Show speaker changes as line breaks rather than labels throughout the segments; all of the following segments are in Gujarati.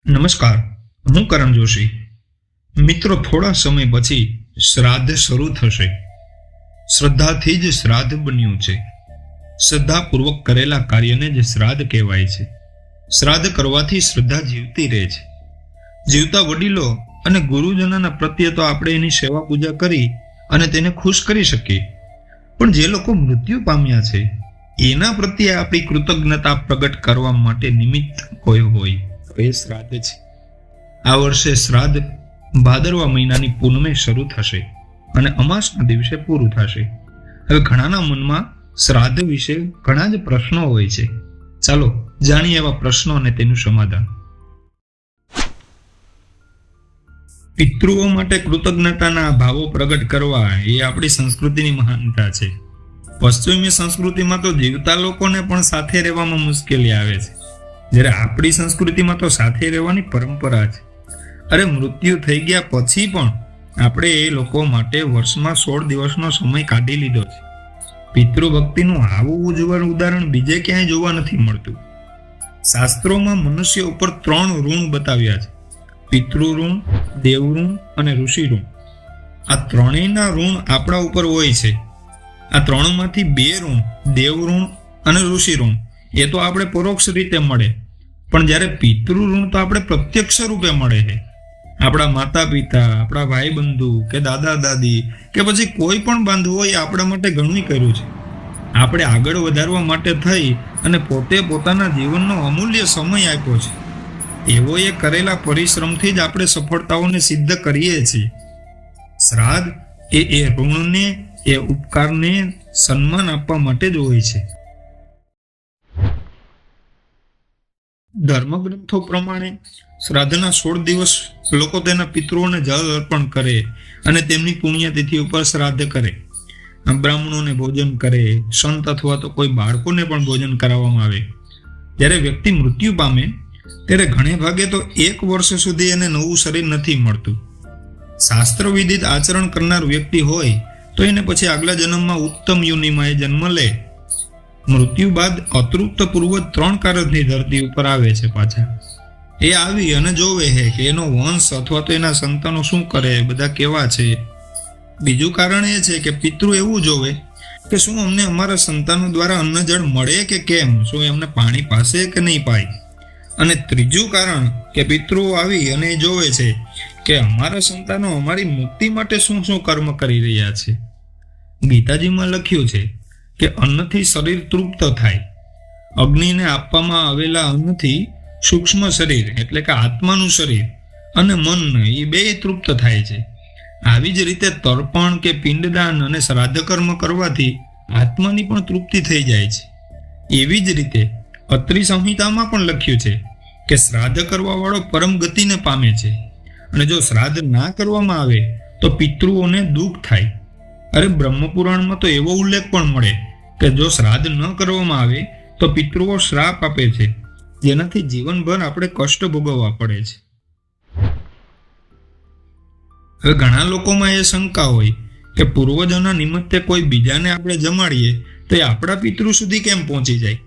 નમસ્કાર, હું કરણ જોશી. મિત્રો, થોડા સમય પછી શ્રાદ્ધ શરૂ થશે. શ્રદ્ધાથી જ શ્રાદ્ધ બન્યું છે. શ્રદ્ધાપૂર્વક કરેલા કાર્યને જ શ્રાદ્ધ કહેવાય છે. શ્રાદ્ધ કરવાથી શ્રદ્ધા જીવતી રહે છે. જીવતા વડીલો અને ગુરુજનોના પ્રત્યે તો આપણે એની સેવા પૂજા કરી અને તેને ખુશ કરી શકીએ, પણ જે લોકો મૃત્યુ પામ્યા છે એના પ્રત્યે આપણી કૃતજ્ઞતા પ્રગટ કરવા માટે નિમિત્ત કોઈ હોય તો એ શ્રાદ્ધ છે. આ વર્ષે શ્રાદ્ધ ભાદરવા મહિનાની પૂનમે શરૂ થશે અને અમાસના દિવસે પૂરું થશે. હવે ઘણાના મનમાં શ્રાદ્ધ વિશે ઘણા જ પ્રશ્નો હોય છે. ચાલો જાણીએ એવા પ્રશ્નો અને તેનું સમાધાન. પિતૃઓ માટે કૃતજ્ઞતાના ભાવો પ્રગટ કરવા એ આપણી સંસ્કૃતિની મહાનતા છે. પશ્ચિમી સંસ્કૃતિમાં તો જીવતા લોકોને પણ સાથે રહેવામાં મુશ્કેલી આવે છે, જ્યારે આપણી સંસ્કૃતિમાં તો સાથે રહેવાની પરંપરા છે. અરે, મૃત્યુ થઈ ગયા પછી પણ આપણે એ લોકો માટે વર્ષમાં 16 દિવસનો સમય કાઢી લીધો છે. પિતૃભક્તિનું આવું ઉજ્જવળ ઉદાહરણ બીજે ક્યાંય જોવા નથી મળતું. શાસ્ત્રોમાં મનુષ્ય ઉપર 3 ઋણ બતાવ્યા છે: પિતૃઋણ, દેવઋણ અને ઋષિ ઋણ. આ ત્રણેયના ઋણ આપણા ઉપર હોય છે. આ 3માંથી 2 ઋણ, દેવઋણ અને ઋષિ ઋણ, એ તો આપણે પરોક્ષ રીતે મળે, પણ જ્યારે પિતૃ ઋણ તો આપણે પ્રત્યક્ષ રૂપે મળે છે. આપણા માતા પિતા, આપણા ભાઈ બંધુ કે દાદા દાદી કે પછી કોઈ પણ બાંધવોએ આપણા માટે ઘણું કર્યું છે. આપણે આગળ વધારવા માટે થઈ અને પોતે પોતાના જીવનનો અમૂલ્ય સમય આપ્યો છે. એઓએ કરેલા પરિશ્રમથી જ આપણે સફળતાઓને સિદ્ધ કરીએ છીએ. શ્રાદ્ધ એ ઋણને, એ ઉપકારને સન્માન આપવા માટે જ હોય છે. ધર્મગ્રંથો પ્રમાણે શ્રાદ્ધના 16 દિવસ લોકો તેના પિતૃઓને જળ અર્પણ કરે અને તેમની પુણ્યતિથિ ઉપર શ્રાદ્ધ કરે. બ્રાહ્મણોને ભોજન કરે, સંત અથવા તો કોઈ બાળકોને પણ ભોજન કરાવવામાં આવે. જ્યારે વ્યક્તિ મૃત્યુ પામે ત્યારે ઘણે ભાગે તો 1 વર્ષ સુધી એને નવું શરીર નથી મળતું. શાસ્ત્ર વિદિત આચરણ કરનાર વ્યક્તિ હોય તો એને પછી આગલા જન્મમાં ઉત્તમ યોનિમાં એ જન્મ લે. મૃત્યુ બાદ અતૃપ્ત પૂર્વજ 3 કારણની ધરતી ઉપર આવે છે પાછા. એ આવી અને જોવે છે કે એનો વંશ અથવા તો એના સંતાનો શું કરે, બધા કેવા છે. બીજું કારણ એ છે કે પિતૃ એવું જોવે કે શું અમને અમારા સંતાનો દ્વારા અન્ન જળ મળે કે કેમ, શું એમને પાણી પાસે કે નહીં પાય. અને ત્રીજું કારણ કે પિતૃઓ આવી અને જોવે છે કે અમારા સંતાનો અમારી મુક્તિ માટે શું શું કર્મ કરી રહ્યા છે. ગીતાજીમાં લખ્યું છે કે અન્નથી શરીર તૃપ્ત થાય. અગ્નિને આપવામાં આવેલા અન્નથી સૂક્ષ્મ શરીર એટલે કે આત્માનું શરીર અને મન એ 2 તૃપ્ત થાય છે. આવી જ રીતે તર્પણ કે પિંડદાન અને શ્રાદ્ધ કર્મ કરવાથી આત્માની પણ તૃપ્તિ થઈ જાય છે. એવી જ રીતે અત્રિ સંહિતામાં પણ લખ્યું છે કે શ્રાદ્ધ કરવા વાળો પરમ ગતિને પામે છે, અને જો શ્રાદ્ધ ના કરવામાં આવે તો પિતૃઓને દુઃખ થાય. અરે, બ્રહ્મપુરાણમાં તો એવો ઉલ્લેખ પણ મળે કે જો શ્રાદ્ધ ન કરવામાં આવે તો પિતૃઓ શ્રાપ આપે છે, જેનાથી જીવનભર આપણે કષ્ટ ભોગવવા પડે છે. હવે ઘણા લોકોમાં એ શંકા હોય કે પૂર્વજોના નિમિત્તે કોઈ બીજાને આપણે જમાડીએ તો એ આપણા પિતૃ સુધી કેમ પહોંચી જાય?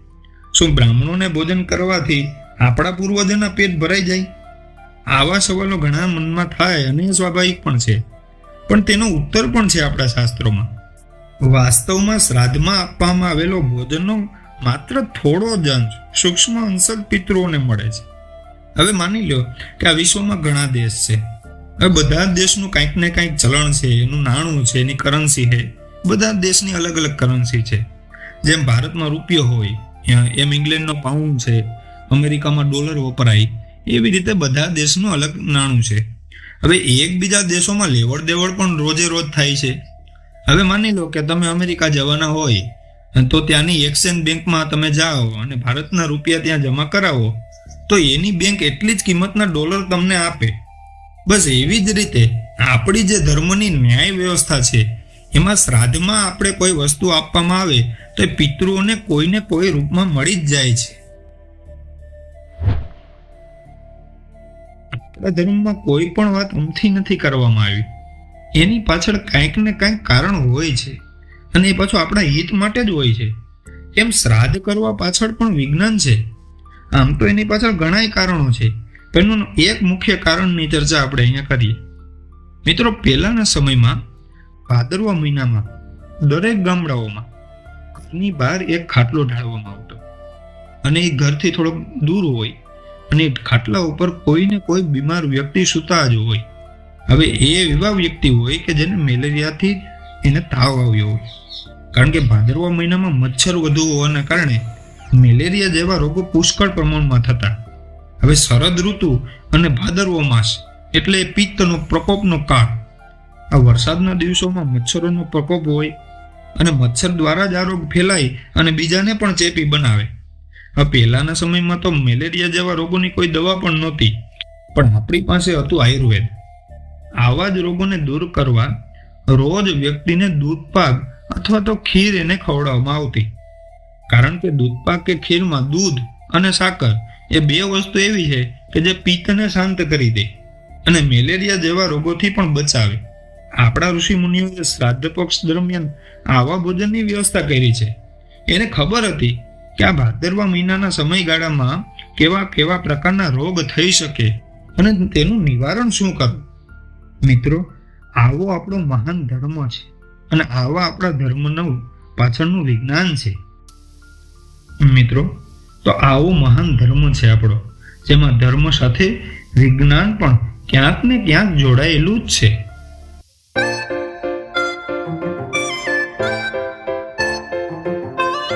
શું બ્રાહ્મણોને ભોજન કરવાથી આપણા પૂર્વજોના પેટ ભરાઈ જાય? આવા સવાલો ઘણા મનમાં થાય અને એ સ્વાભાવિક પણ છે, પણ તેનો ઉત્તર પણ છે આપણા શાસ્ત્રોમાં. વાસ્તવમાં શ્રાદ્ધમાં આપવામાં આવેલો ભોજનનો માત્ર થોડો જ અંશ, સૂક્ષ્મ અંશ જ પિતૃઓને મળે છે. હવે માની લો કે આ વિશ્વમાં ઘણા દેશ છે. હવે બધા દેશનું કંઈક ને કંઈક ચલણ છે, એનું નાણું છે, એની કરન્સી છે. બધા દેશની અલગ અલગ કરન્સી છે. જેમ ભારતમાં રૂપિયો હોય એમ ઇંગ્લેન્ડનો પાઉન્ડ છે, અમેરિકામાં ડોલર વપરાય, એવી રીતે બધા દેશનું અલગ નાણું છે. હવે એકબીજા દેશોમાં લેવડ દેવડ પણ રોજે રોજ થાય છે. હવે માની લો કે તમે અમેરિકા જવાના હોય તો ત્યાંની એક્સચેન્જ બેંકમાં તમે જાઓ અને ભારતના રૂપિયા ત્યાં જમા કરાવો તો એની બેંક એટલી જ કિંમતના ડોલર તમને આપે. બસ એવી જ રીતે આપણી જે ધર્મની ન્યાય વ્યવસ્થા છે એમાં શ્રાદ્ધમાં આપણે કોઈ વસ્તુ આપવામાં આવે તો એ પિતૃઓને કોઈને કોઈ રૂપમાં મળી જ જાય છે. આપણા ધર્મમાં કોઈ પણ વાત અમથી નથી કરવામાં આવી. એની પાછળ કંઈક ને કંઈક કારણ હોય છે, અને એ પાછું આપણા હિત માટે જ હોય છે. એમ શ્રાદ્ધ કરવા પાછળ પણ વિજ્ઞાન છે. આમ તો એની પાછળ ઘણાય કારણો છે, એનું એક મુખ્ય કારણની ચર્ચા આપણે અહીંયા કરીએ. મિત્રો, પહેલાના સમયમાં ભાદરવા મહિનામાં દરેક ગામડાઓમાં ઘરની બહાર એક ખાટલો ઢાળવામાં આવતો અને એ ઘરથી થોડોક દૂર હોય અને ખાટલા ઉપર કોઈને કોઈ બીમાર વ્યક્તિ સૂતા જ હોય. હવે એ એવા વ્યક્તિ હોય કે જેને મેલેરિયાથી એને તાવ આવ્યો હોય, કારણ કે ભાદરવા મહિનામાં મચ્છર વધુ હોવાના કારણે મેલેરિયા જેવા રોગો પુષ્કળ પ્રમાણમાં થતા. હવે શરદ ઋતુ અને ભાદરવો માસ એટલે પિત્તનો પ્રકોપનો કાળ. આ વરસાદના દિવસોમાં મચ્છરોનો પ્રકોપ હોય અને મચ્છર દ્વારા જ આ રોગ ફેલાય અને બીજાને પણ ચેપી બનાવે. હવે પહેલાના સમયમાં તો મેલેરિયા જેવા રોગોની કોઈ દવા પણ નહોતી, પણ આપણી પાસે હતું આયુર્વેદ. આવા જ રોગોને દૂર કરવા રોજ વ્યક્તિને દૂધપાક અથવા તો ખીર એને ખવડાવવામાં આવતી, કારણ કે દૂધપાક કે ખીરમાં દૂધ અને સાકર એ બે વસ્તુ એવી છે કે જે પિત્તને શાંત કરી દે અને મેલેરિયા જેવા રોગોથી પણ બચાવે. આપણા ઋષિ મુનિઓએ શ્રાદ્ધ પક્ષ દરમિયાન આવા ભોજનની વ્યવસ્થા કરી છે. એને ખબર હતી કે આ ભાદરવા મહિનાના સમયગાળામાં કેવા કેવા પ્રકારના રોગ થઈ શકે અને તેનું નિવારણ શું કરવું. મિત્રો, આવો આપણો મહાન ધર્મ છે અને આવા આપણા ધર્મનું પાછળનું વિજ્ઞાન છે. મિત્રો, તો આવો મહાન ધર્મ છે આપણો, જેમાં ધર્મ સાથે વિજ્ઞાન પણ ક્યાંક ને ક્યાંક જોડાયેલું જ છે.